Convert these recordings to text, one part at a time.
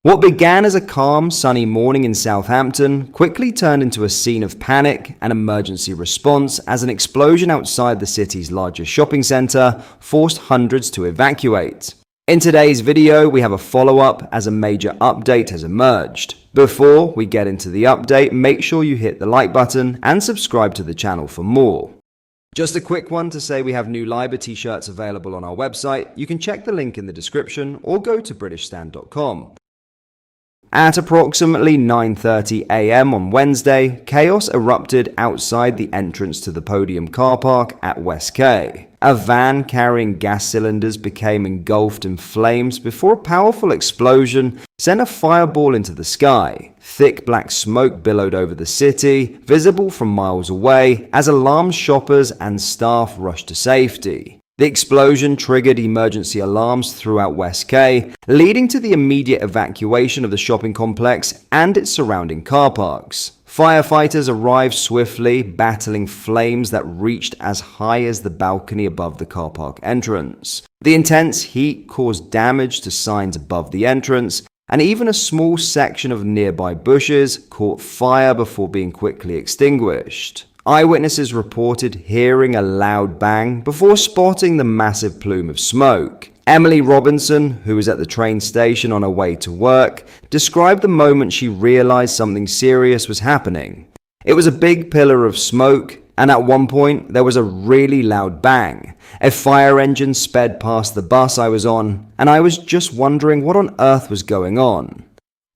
What began as a calm, sunny morning in Southampton quickly turned into a scene of panic and emergency response as an explosion outside the city's largest shopping centre forced hundreds to evacuate. In today's video, we have a follow-up as a major update has emerged. Before we get into the update, make sure you hit the like button and subscribe to the channel for more. Just a quick one to say we have new Liber t-shirts available on our website. You can check the link in the description or go to britishstand.com. At approximately 9:30 a.m. on Wednesday, chaos erupted outside the entrance to the Podium car park at West Quay. A van carrying gas cylinders became engulfed in flames before a powerful explosion sent a fireball into the sky. Thick black smoke billowed over the city, visible from miles away, as alarmed shoppers and staff rushed to safety. The explosion triggered emergency alarms throughout West Quay, leading to the immediate evacuation of the shopping complex and its surrounding car parks. Firefighters arrived swiftly, battling flames that reached as high as the balcony above the car park entrance. The intense heat caused damage to signs above the entrance, and even a small section of nearby bushes caught fire before being quickly extinguished. Eyewitnesses reported hearing a loud bang before spotting the massive plume of smoke. Emily Robinson, who was at the train station on her way to work, described the moment she realized something serious was happening. It was a big pillar of smoke, and at one point there was a really loud bang. A fire engine sped past the bus I was on, and I was just wondering what on earth was going on.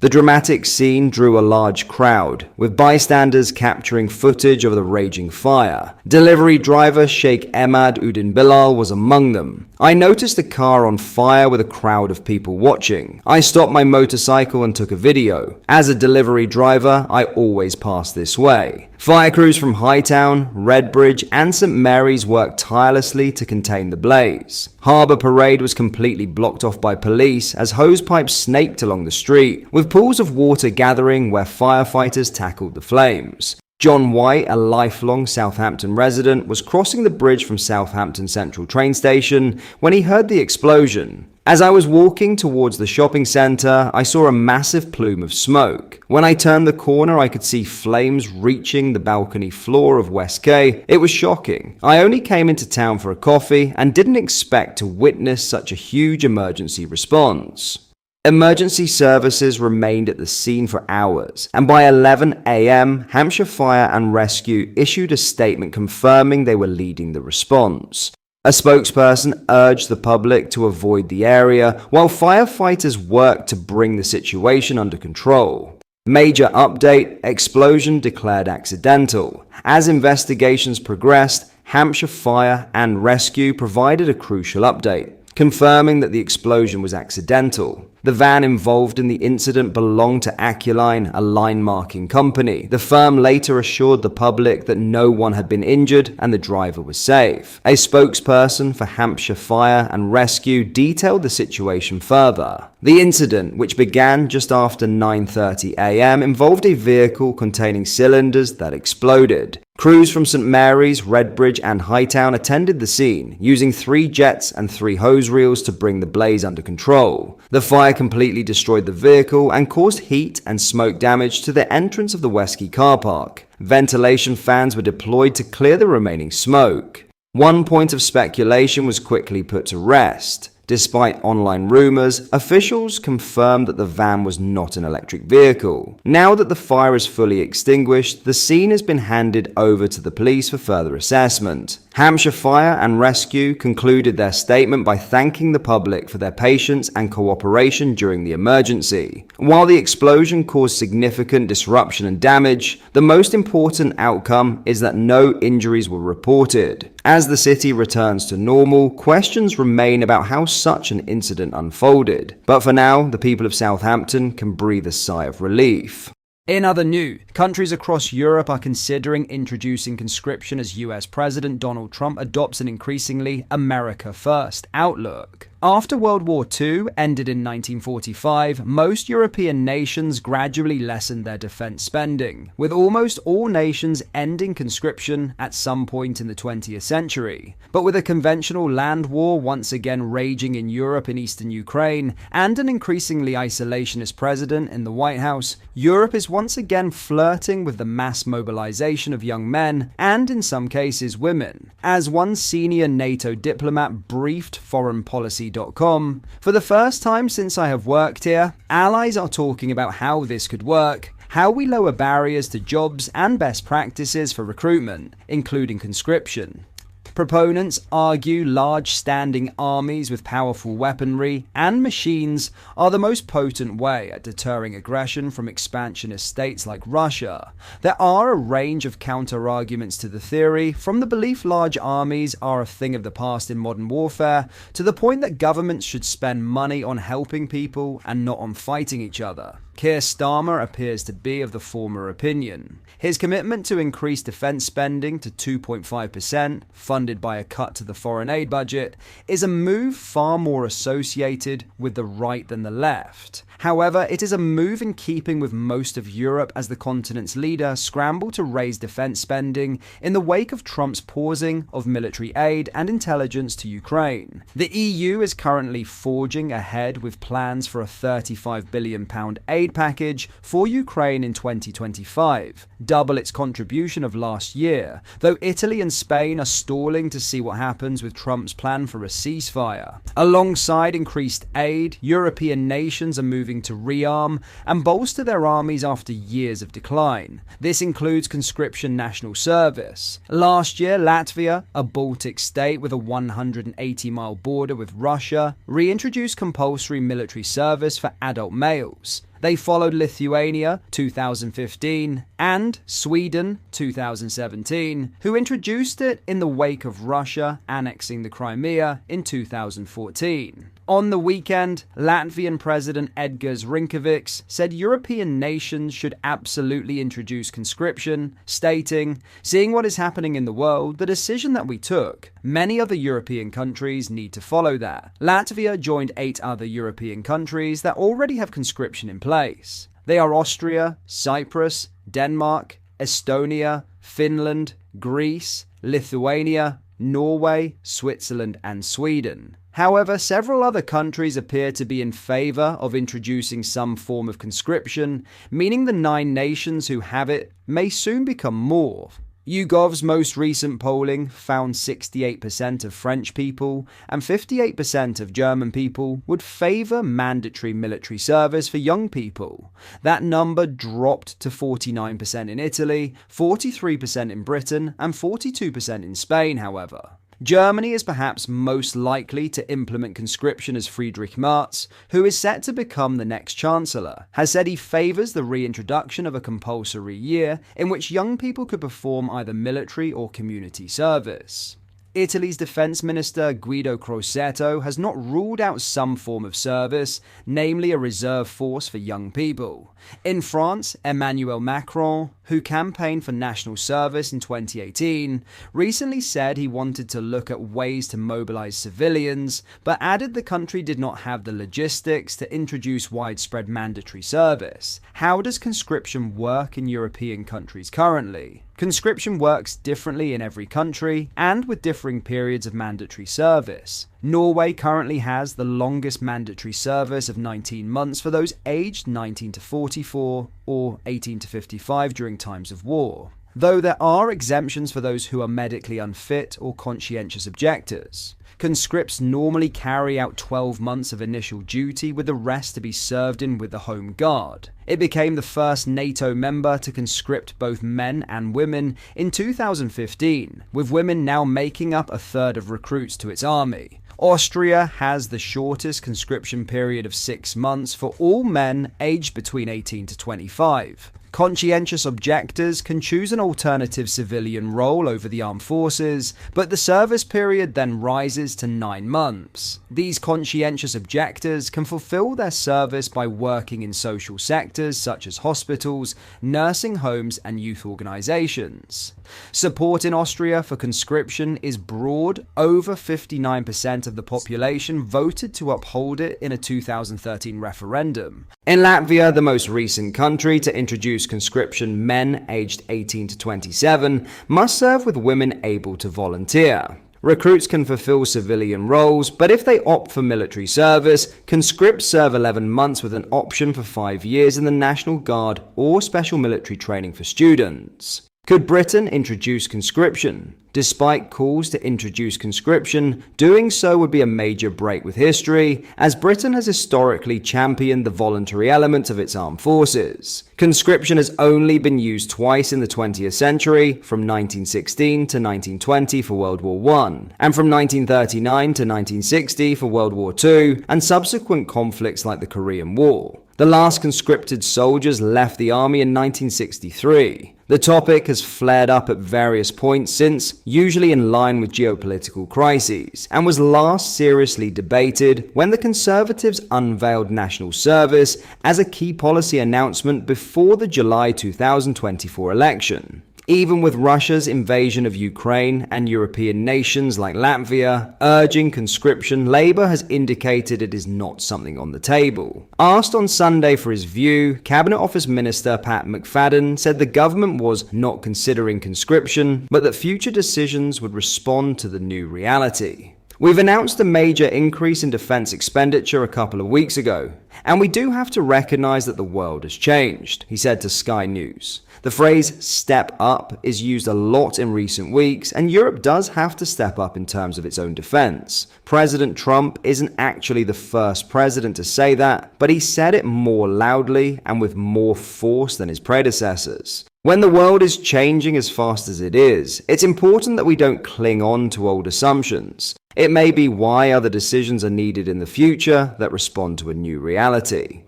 The dramatic scene drew a large crowd, with bystanders capturing footage of the raging fire. Delivery driver Sheikh Ahmad Uddin Bilal was among them. I noticed a car on fire with a crowd of people watching. I stopped my motorcycle and took a video. As a delivery driver, I always pass this way. Fire crews from Hightown, Redbridge and St Mary's worked tirelessly to contain the blaze. Harbour Parade was completely blocked off by police as hosepipes snaked along the street, with pools of water gathering where firefighters tackled the flames. John White, a lifelong Southampton resident, was crossing the bridge from Southampton Central train station when he heard the explosion. As I was walking towards the shopping centre, I saw a massive plume of smoke. When I turned the corner, I could see flames reaching the balcony floor of West Quay. It was shocking. I only came into town for a coffee and didn't expect to witness such a huge emergency response. Emergency services remained at the scene for hours, and by 11 a.m., Hampshire Fire and Rescue issued a statement confirming they were leading the response. A spokesperson urged the public to avoid the area while firefighters worked to bring the situation under control. Major update: explosion declared accidental. As investigations progressed, Hampshire Fire and Rescue provided a crucial update, confirming that the explosion was accidental. The van involved in the incident belonged to Aculine, a line marking company. The firm later assured the public that no one had been injured and the driver was safe. A spokesperson for Hampshire Fire and Rescue detailed the situation further. The incident, which began just after 9:30 a.m., involved a vehicle containing cylinders that exploded. Crews from St Mary's, Redbridge and Hightown attended the scene, using 3 jets and 3 hose reels to bring the blaze under control. The fire completely destroyed the vehicle and caused heat and smoke damage to the entrance of the West Quay car park. Ventilation fans were deployed to clear the remaining smoke. One point of speculation was quickly put to rest. Despite online rumors, officials confirmed that the van was not an electric vehicle. Now that the fire is fully extinguished, the scene has been handed over to the police for further assessment. Hampshire Fire and Rescue concluded their statement by thanking the public for their patience and cooperation during the emergency. While the explosion caused significant disruption and damage, the most important outcome is that no injuries were reported. As the city returns to normal, questions remain about how such an incident unfolded. But for now, the people of Southampton can breathe a sigh of relief. In other news, countries across Europe are considering introducing conscription as US President Donald Trump adopts an increasingly America First outlook. After World War II ended in 1945, most European nations gradually lessened their defense spending, with almost all nations ending conscription at some point in the 20th century. But with a conventional land war once again raging in Europe and eastern Ukraine, and an increasingly isolationist president in the White House, Europe is once again flirting with the mass mobilization of young men, and in some cases women. As one senior NATO diplomat briefed Foreign Policy for the first time since I have worked here, allies are talking about how this could work, how we lower barriers to jobs and best practices for recruitment, including conscription. Proponents argue large standing armies with powerful weaponry and machines are the most potent way at deterring aggression from expansionist states like Russia. There are a range of counter-arguments to the theory, from the belief large armies are a thing of the past in modern warfare, to the point that governments should spend money on helping people and not on fighting each other. Keir Starmer appears to be of the former opinion. His commitment to increase defense spending to 2.5%, funded by a cut to the foreign aid budget, is a move far more associated with the right than the left. However, it is a move in keeping with most of Europe as the continent's leader scrambled to raise defense spending in the wake of Trump's pausing of military aid and intelligence to Ukraine. The EU is currently forging ahead with plans for a £35 billion aid package for Ukraine in 2025, double its contribution of last year, though Italy and Spain are stalling to see what happens with Trump's plan for a ceasefire. Alongside increased aid, European nations are moving to rearm and bolster their armies after years of decline. This includes conscription national service. Last year, Latvia, a Baltic state with a 180-mile border with Russia, reintroduced compulsory military service for adult males. They followed Lithuania, 2015, and Sweden, 2017, who introduced it in the wake of Russia annexing the Crimea in 2014. On the weekend, Latvian President Edgars Rinkevics said European nations should absolutely introduce conscription, stating, "Seeing what is happening in the world, the decision that we took, many other European countries need to follow that." Latvia joined 8 other European countries that already have conscription in place. They are Austria, Cyprus, Denmark, Estonia, Finland, Greece, Lithuania, Norway, Switzerland, and Sweden. However, several other countries appear to be in favour of introducing some form of conscription, meaning the 9 nations who have it may soon become more. YouGov's most recent polling found 68% of French people and 58% of German people would favour mandatory military service for young people. That number dropped to 49% in Italy, 43% in Britain, and 42% in Spain, however. Germany is perhaps most likely to implement conscription, as Friedrich Merz, who is set to become the next Chancellor, has said he favours the reintroduction of a compulsory year in which young people could perform either military or community service. Italy's Defence Minister Guido Crosetto has not ruled out some form of service, namely a reserve force for young people. In France, Emmanuel Macron, who campaigned for national service in 2018, recently said he wanted to look at ways to mobilise civilians, but added the country did not have the logistics to introduce widespread mandatory service. How does conscription work in European countries currently? Conscription works differently in every country and with differing periods of mandatory service. Norway currently has the longest mandatory service of 19 months for those aged 19 to 44 or 18 to 55 during times of war, though there are exemptions for those who are medically unfit or conscientious objectors. Conscripts normally carry out 12 months of initial duty, with the rest to be served in with the Home Guard. It became the first NATO member to conscript both men and women in 2015, with women now making up a third of recruits to its army. Austria has the shortest conscription period of 6 months for all men aged between 18 to 25. Conscientious objectors can choose an alternative civilian role over the armed forces, but the service period then rises to 9 months. These conscientious objectors can fulfill their service by working in social sectors such as hospitals, nursing homes, and youth organizations. Support in Austria for conscription is broad. Over 59% of the population voted to uphold it in a 2013 referendum. In Latvia, the most recent country to introduce conscription, men aged 18 to 27 must serve with women able to volunteer. Recruits can fulfill civilian roles, but if they opt for military service, conscripts serve 11 months with an option for 5 years in the National Guard or special military training for students. Could Britain introduce conscription? Despite calls to introduce conscription, doing so would be a major break with history, as Britain has historically championed the voluntary element of its armed forces. Conscription has only been used twice in the 20th century, from 1916 to 1920 for World War I, and from 1939 to 1960 for World War II, and subsequent conflicts like the Korean War. The last conscripted soldiers left the army in 1963. The topic has flared up at various points since, usually in line with geopolitical crises, and was last seriously debated when the Conservatives unveiled national service as a key policy announcement before the July 2024 election. Even with Russia's invasion of Ukraine and European nations like Latvia urging conscription, Labour has indicated it is not something on the table. Asked on Sunday for his view, Cabinet Office Minister Pat McFadden said the government was not considering conscription, but that future decisions would respond to the new reality. We've announced a major increase in defense expenditure a couple of weeks ago, and we do have to recognize that the world has changed, he said to Sky News. The phrase step up is used a lot in recent weeks, and Europe does have to step up in terms of its own defense. President Trump isn't actually the first president to say that, but he said it more loudly and with more force than his predecessors. When the world is changing as fast as it is, it's important that we don't cling on to old assumptions. It may be why other decisions are needed in the future that respond to a new reality.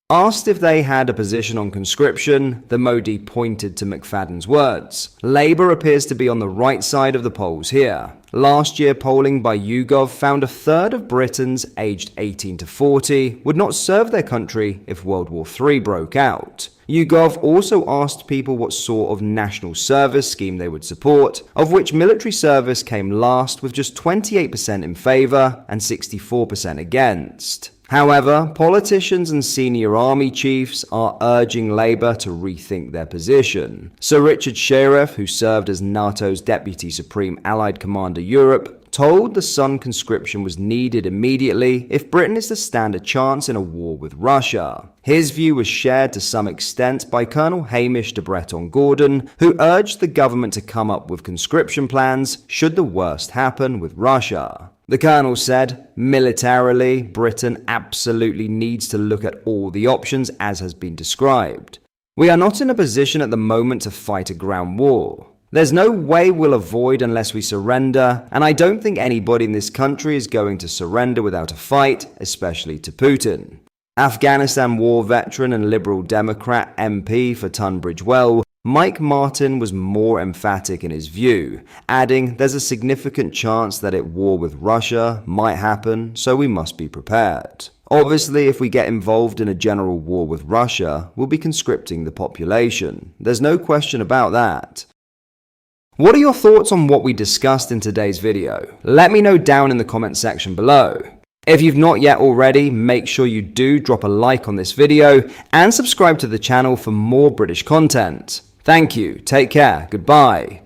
Asked if they had a position on conscription, the Modi pointed to McFadden's words. Labour appears to be on the right side of the polls here. Last year, polling by YouGov found a third of Britons aged 18 to 40 would not serve their country if World War III broke out. YouGov also asked people what sort of national service scheme they would support, of which military service came last with just 28% in favour and 64% against. However, politicians and senior army chiefs are urging Labour to rethink their position. Sir Richard Sheriff, who served as NATO's Deputy Supreme Allied Commander Europe, told The Sun conscription was needed immediately if Britain is to stand a chance in a war with Russia. His view was shared to some extent by Colonel Hamish de Breton-Gordon, who urged the government to come up with conscription plans should the worst happen with Russia. The colonel said, militarily, Britain absolutely needs to look at all the options as has been described. We are not in a position at the moment to fight a ground war. There's no way we'll avoid unless we surrender, and I don't think anybody in this country is going to surrender without a fight, especially to Putin. Afghanistan war veteran and Liberal Democrat MP for Tunbridge Well, Mike Martin was more emphatic in his view, adding there's a significant chance that a war with Russia might happen, so we must be prepared. Obviously, if we get involved in a general war with Russia, we'll be conscripting the population. There's no question about that. What are your thoughts on what we discussed in today's video? Let me know down in the comment section below. If you've not yet already, make sure you do drop a like on this video and subscribe to the channel for more British content. Thank you, take care, goodbye.